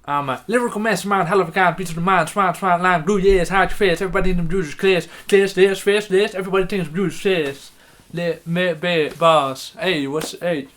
I'm a lyrical mastermind, hell of a kind, beats of the mind, smart line, blue years, hard face, everybody in the producers clears, this, face, this, everybody thinks producers says. Let me be boss. Hey, hey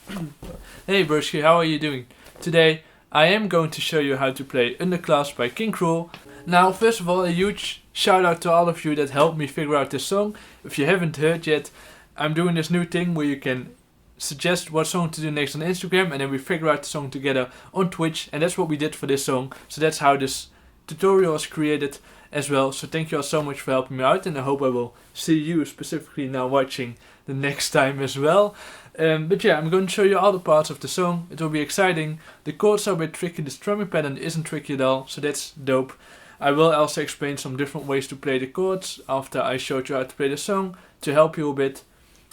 Bruski, how are you doing? Today, I am going to show you how to play Underclass by Krule. Now, first of all, a huge shout out to all of you that helped me figure out this song. If you haven't heard yet, I'm doing this new thing where you can suggest what song to do next on Instagram, and then we figure out the song together on Twitch, and that's what we did for this song. So that's how this tutorial was created as well. So thank you all so much for helping me out, and I hope I will see you specifically now watching the next time as well. But yeah, I'm going to show you all the parts of the song. It will be exciting. The chords are a bit tricky, the strumming pattern isn't tricky at all, so that's dope. I will also explain some different ways to play the chords after I showed you how to play the song to help you a bit.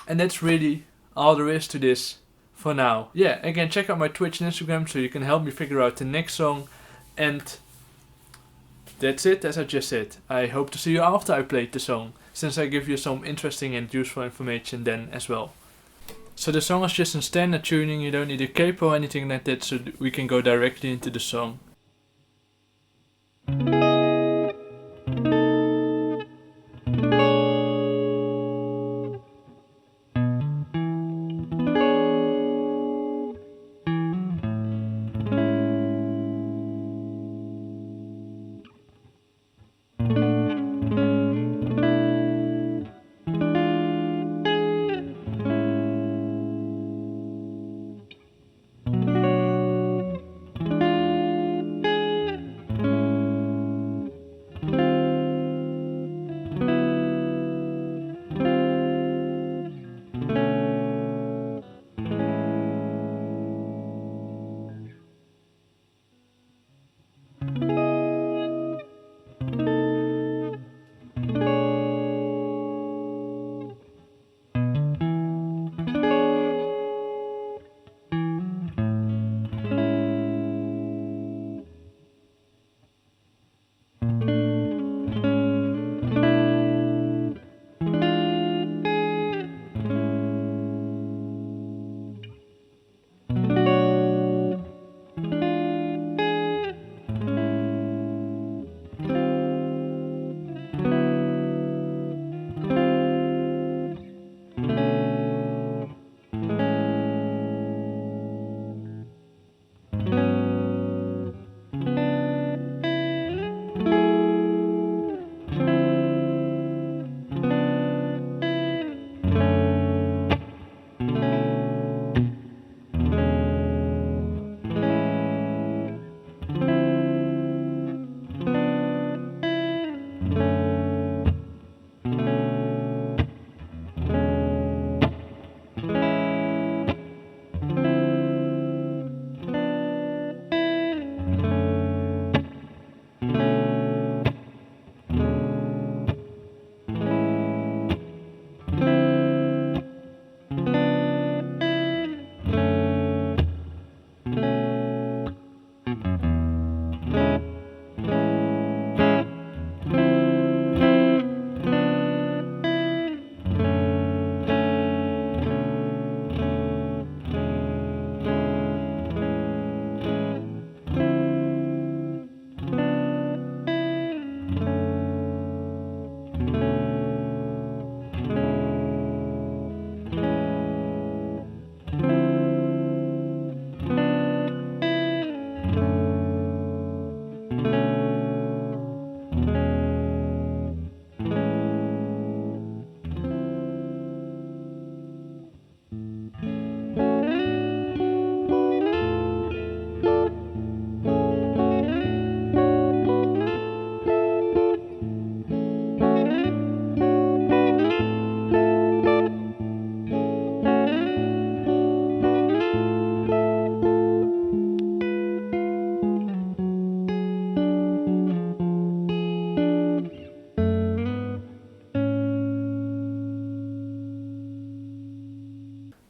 And that's really all there is to this for now. Yeah, again, check out my Twitch and Instagram so you can help me figure out the next song. And that's it, as I just said. I hope to see you after I played the song, since I give you some interesting and useful information then as well. So the song is just in standard tuning, you don't need a capo or anything like that, so we can go directly into the song.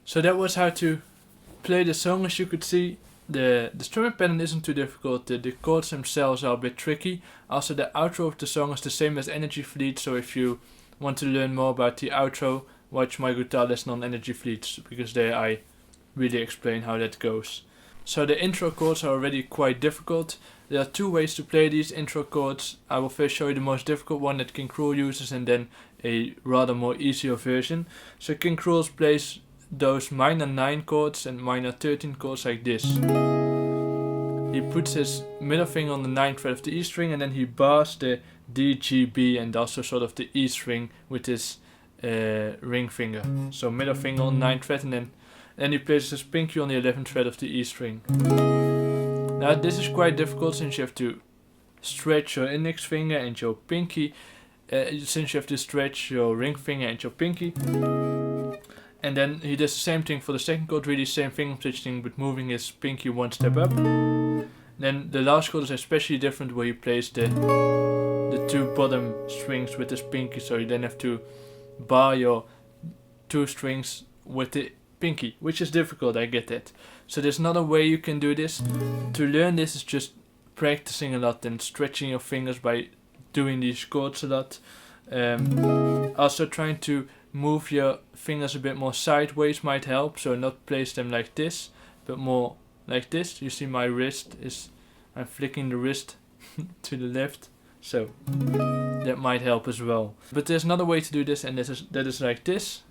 So that was how to play the song. As you could see, the strumming pattern isn't too difficult, the chords themselves are a bit tricky. Also the outro of the song is the same as Energy Fleet, so if you want to learn more about the outro, watch my guitar lesson on Energy Fleets, because there I really explain how that goes. So the intro chords are already quite difficult. There are two ways to play these intro chords. I will first show you the most difficult one that King Krule uses and then a rather more easier version. So King Krule plays those minor 9 chords and minor 13 chords like this. He puts his middle finger on the 9th fret of the E string and then he bars the D, G, B and also sort of the E string with his ring finger. So middle finger on 9th fret and then he places his pinky on the 11th fret of the E string. Now this is quite difficult since you have to stretch your index finger and your pinky, since you have to stretch your ring finger and your pinky. And then he does the same thing for the second chord, really same finger positioning but moving his pinky one step up. Then the last chord is especially different where he plays the two bottom strings with his pinky, so you then have to bar your 2 strings with the pinky, which is difficult, I get that. So there's another way you can do this. To learn this is just practicing a lot and stretching your fingers by doing these chords a lot. Also trying to move your fingers a bit more sideways might help, so not place them like this, but more like this. You see my wrist is, I'm flicking the wrist to the left, so that might help as well. But there's another way to do this, and that is like this.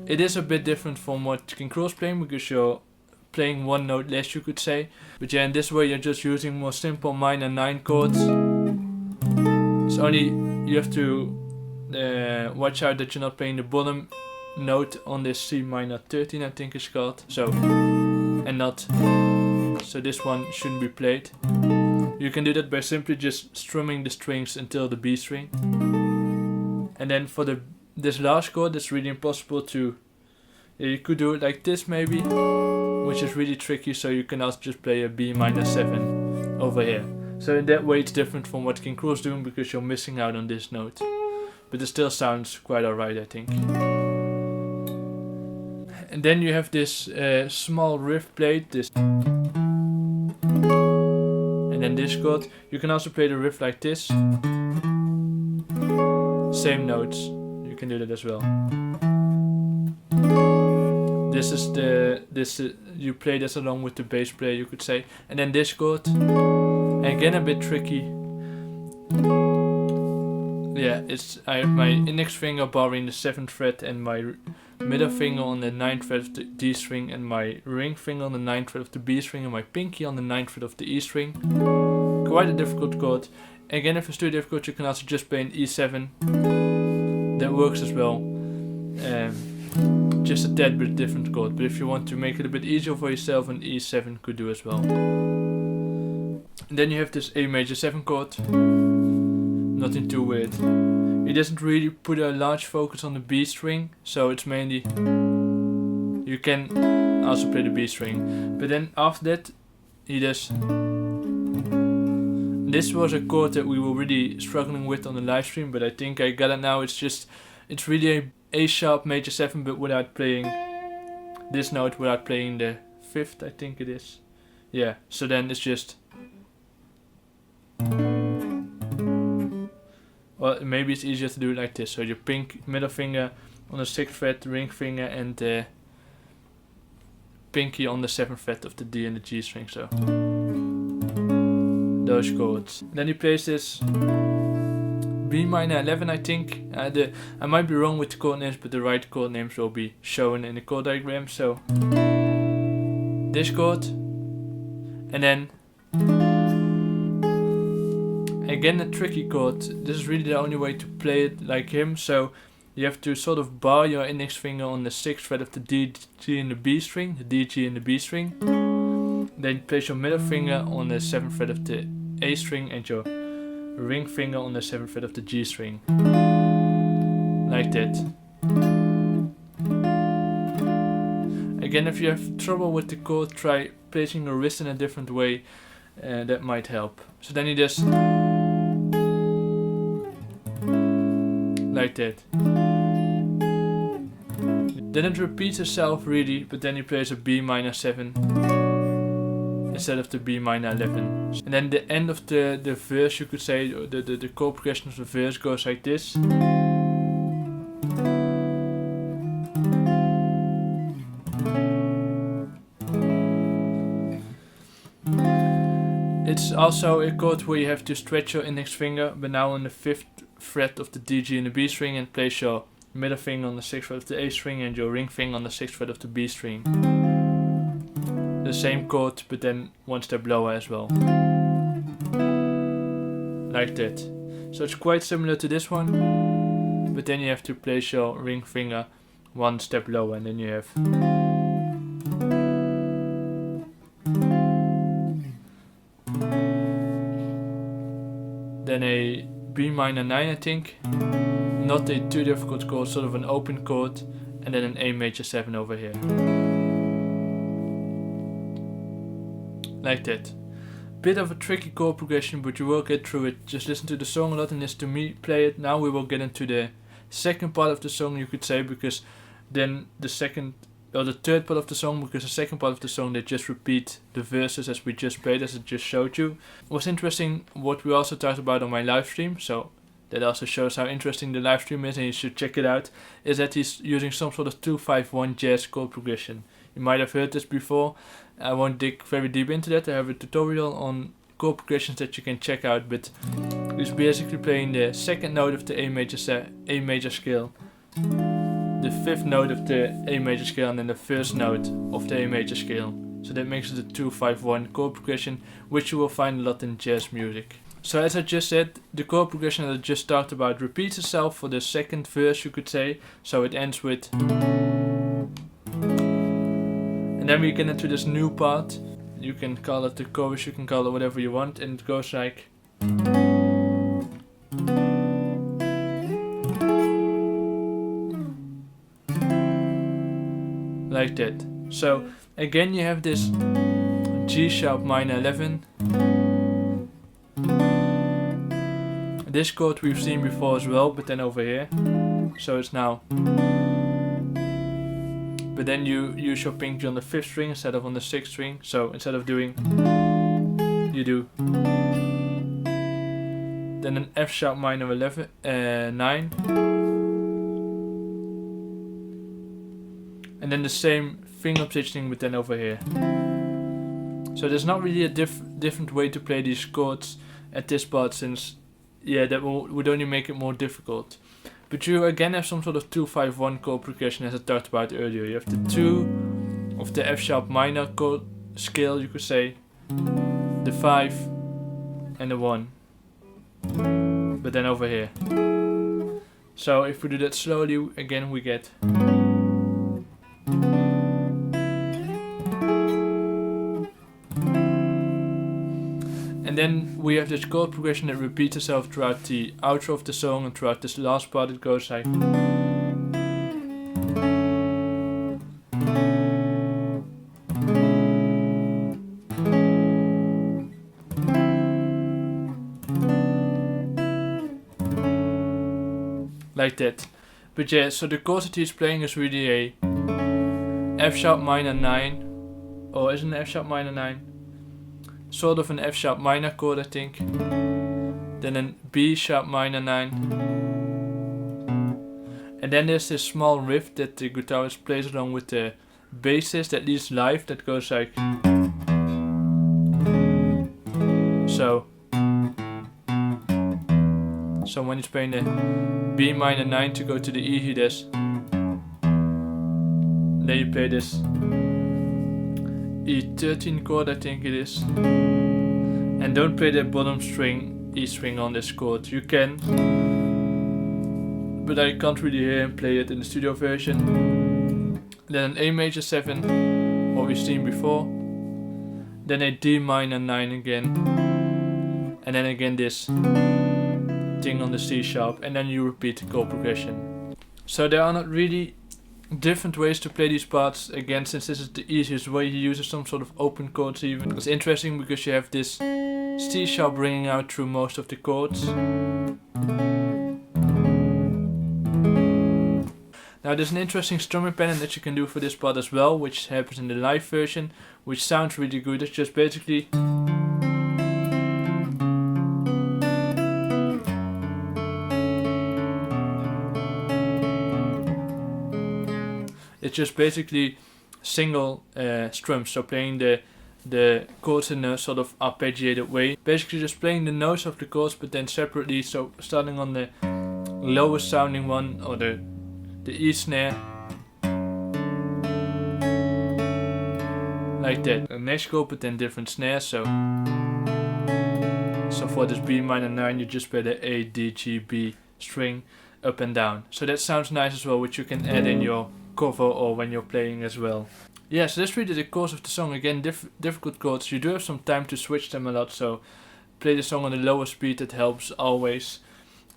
It is a bit different from what King Krule's playing because you're playing one note less, you could say. But yeah, in this way you're just using more simple minor 9 chords. It's only you have to watch out that you're not playing the bottom note on this C minor 13, I think it's called. So, and not, so this one shouldn't be played. You can do that by simply just strumming the strings until the B string. And then for this last chord, it's really impossible to, you could do it like this maybe, which is really tricky, so you can also just play a B minor 7 over here. So in that way it's different from what King Krule's doing because you're missing out on this note. But it still sounds quite alright, I think. And then you have this small riff played, this, and then this chord. You can also play the riff like this. Same notes, you can do that as well. This is you play this along with the bass player, you could say. And then this chord, again a bit tricky. Yeah, it's I have my index finger barring the 7th fret and my middle finger on the 9th fret of the D string and my ring finger on the 9th fret of the B string and my pinky on the 9th fret of the E string. Quite a difficult chord. Again, if it's too difficult, you can also just play an E7. That works as well. Just a tad bit different chord, but if you want to make it a bit easier for yourself, an E7 could do as well. And then you have this A major 7 chord. Nothing too weird. He doesn't really put a large focus on the B string, so it's mainly, you can also play the B string. But then after that, he does, this was a chord that we were really struggling with on the live stream, but I think I got it now. It's really a A sharp major 7, but without playing this note, without playing the 5th, I think it is. Yeah, so then it's just, well, maybe it's easier to do it like this. So your middle finger on the 6th fret, ring finger, and the pinky on the 7th fret of the D and the G string. So those chords. Then he plays this B minor 11, I think. I might be wrong with the chord names, but the right chord names will be shown in the chord diagram. So this chord, and then again a tricky chord. This is really the only way to play it like him. So you have to sort of bar your index finger on the 6th fret of the D, G and the B string, the D, G and the B string. Then place your middle finger on the 7th fret of the A string and your ring finger on the 7th fret of the G string. Like that. Again, if you have trouble with the chord, try placing your wrist in a different way. That might help. So then he does like that. Then it repeats itself really, but then he plays a B minor 7 instead of the B minor 11. And then the end of the verse, you could say, the chord progression of the verse goes like this. It's also a chord where you have to stretch your index finger, but now on the 5th fret of the D, G and the B string, and place your middle finger on the 6th fret of the A string and your ring finger on the 6th fret of the B string. The same chord, but then one step lower as well. Like that. So it's quite similar to this one, but then you have to place your ring finger one step lower, and then you have then a B minor 9, I think. Not a too difficult chord, sort of an open chord, and then an A major 7 over here. Like that. Bit of a tricky chord progression, but you will get through it. Just listen to the song a lot and listen to me play it. Now we will get into the second part of the song, you could say, because then the second or the third part of the song, because the second part of the song they just repeat the verses as we just played, as I just showed you. It was interesting what we also talked about on my live stream, so that also shows how interesting the live stream is, and you should check it out, is that he's using some sort of 2-5-1 jazz chord progression. You might have heard this before. I won't dig very deep into that. I have a tutorial on chord progressions that you can check out, but he's basically playing the second note of the A major scale, the 5th note of the A major scale, and then the 1st note of the A major scale. So that makes it a 2-5-1 chord progression, which you will find a lot in jazz music. So as I just said, the chord progression that I just talked about repeats itself for the second verse, you could say. So it ends with, and then we get into this new part. You can call it the chorus, you can call it whatever you want, and it goes like, like that. So again you have this G sharp minor 11. This chord we've seen before as well, but then over here. So it's now, but then you use your pinky on the 5th string instead of on the 6th string. So instead of doing, you do then an F sharp minor 9, and then the same finger positioning, but then over here. So there's not really a different way to play these chords at this part, since that would only make it more difficult. But you again have some sort of 2-5-1 chord progression, as I talked about earlier. You have the 2 of the F sharp minor chord scale, you could say, the 5 and the 1, but then over here. So if we do that slowly, again we get, and then we have this chord progression that repeats itself throughout the outro of the song, and throughout this last part it goes like, like that. But yeah, so the chord that he's playing is really a F sharp minor 9, or is it an F sharp minor 9? Sort of an F sharp minor chord, I think. Then a B sharp minor 9. And then there's this small riff that the guitarist plays along with the bassist, at least live, that goes like, so when he's playing the B minor 9 to go to the E, he does, then you play this E13 chord, I think it is. And don't play the bottom string, E string on this chord. You can, but I can't really hear him play it in the studio version. Then an A major 7, what we've seen before. Then a D minor 9 again. And then again this thing on the C sharp. And then you repeat the chord progression. So there are not really different ways to play these parts, again, since this is the easiest way. He uses some sort of open chords even. It's interesting because you have this C sharp ringing out through most of the chords. Now there's an interesting strumming pattern that you can do for this part as well, which happens in the live version, which sounds really good. It's just basically, single strums, so playing the chords in a sort of arpeggiated way. Basically just playing the notes of the chords but then separately, so starting on the lowest sounding one, or the E snare, like that. The next chord but then different snares, so for this B minor 9 you just play the A, D, G, B string up and down. So that sounds nice as well, which you can add in your cover or when you're playing as well. Yeah, so that's really the course of the song. Again, difficult chords. You do have some time to switch them a lot, so play the song on the lower speed, that helps always.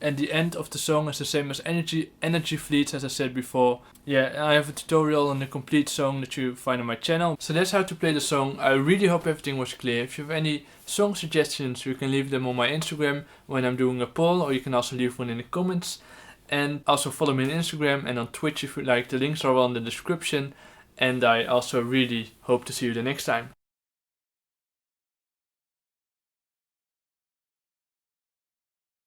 And the end of the song is the same as Energy Fleets, as I said before. Yeah, I have a tutorial on the complete song that you find on my channel. So that's how to play the song. I really hope everything was clear. If you have any song suggestions, you can leave them on my Instagram when I'm doing a poll, or you can also leave one in the comments. And also follow me on Instagram and on Twitch if you like. The links are all in the description. And I also really hope to see you the next time.